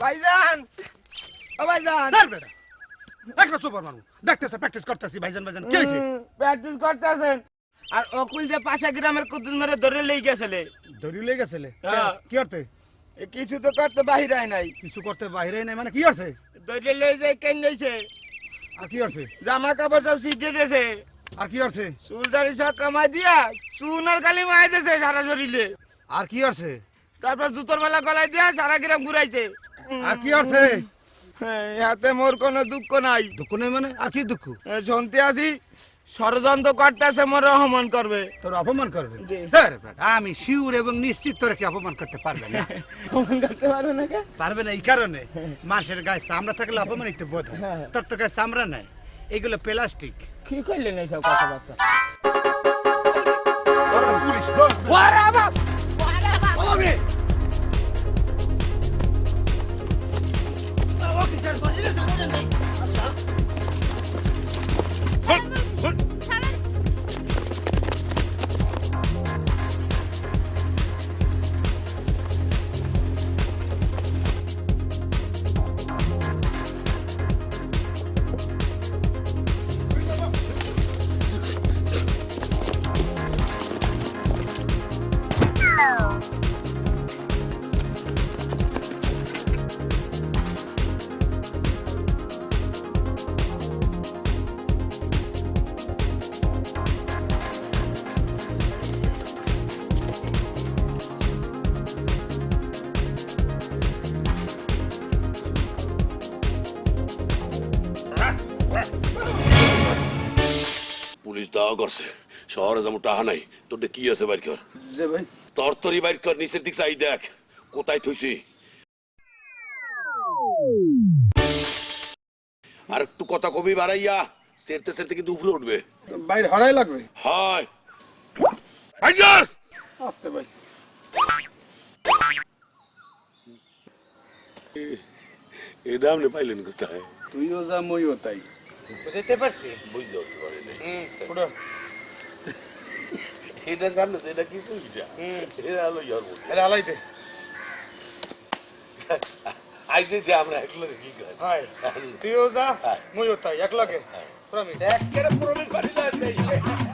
ভাইজান ও ভাইজান না বেটা একটা সুপার মানুষ দেখতেছে প্র্যাকটিস করতেছি ভাইজান ভাইজান কি হইছে প্র্যাকটিস করতেছেন আর অকুল যে পাশা গ্রামের কুতুল মেরে ধরে লই গেছিলে দড়ি লয়ে গেছিলে হ্যাঁ। কি করতে কিছু তো করতে বাহির হয় নাই কিছু করতে বাইরে নাই মানে কি করছে ধরে লই যে কেন লইছে আর কি করছে জামা কাপড় সব সিটে দিয়েছে আর কি করছে চুলদারি সব কামাই দিয়া চুনার খালি মাই দিয়েছে সারা শরীরে আর কি করছে তারপর জুতোর মেলা গলায় দিয়া সারা গ্রাম ঘুরাইছে আর কি করছে হাতে মোর কোনো দুঃখ নাই দুঃখ নেই মানে আর কি দুঃখ শুনতে আছি ষড়যন্ত্র করতেছে মোর অপমান করবে তোর অপমান করবে জি। আরে বেটা, আমি শিওর এবং নিশ্চিত তোর কি অপমান করতে পারবে না অপমান করতে পারবে না কে পারবে না এই কারণে মানুষের গায়ে চামড়া থাকলে অপমানিত বোধ হয় তোর তো গায়ে চামড়া নাই এগুলো প্লাস্টিক কি করলেন এইসব কথাবার্তা পুলিশ পুলিশ দাওয়া করছে শহরে যেমন টাহা নাই তোর কি আছে বাইর কর যে ভাই তোর তরি বাইর কর নিচের দিক চাই দেখ কোথায় থইছি আর একটু কথা কবি বাড়াইয়া সেরতে সেরতে কিন্তু উপরে উঠবে বাইরে হরাই লাগবে হয় বাইর আসতে ভাই এটা আপনি পাইলেন কোথায় তুইও যা মইও তাই বুঝতে পারছি বুঝতে উঠতে পারিনি পুরো এটা সামনে তো এটা কি সুবিধা এটা হলো ইয়ার মধ্যে আরে আলাই দে আইতে যে আমরা একলো কি করি হাই তুইও যা মইও তাই এক লাগে প্রমিস এক করে প্রবেশ বাড়ি না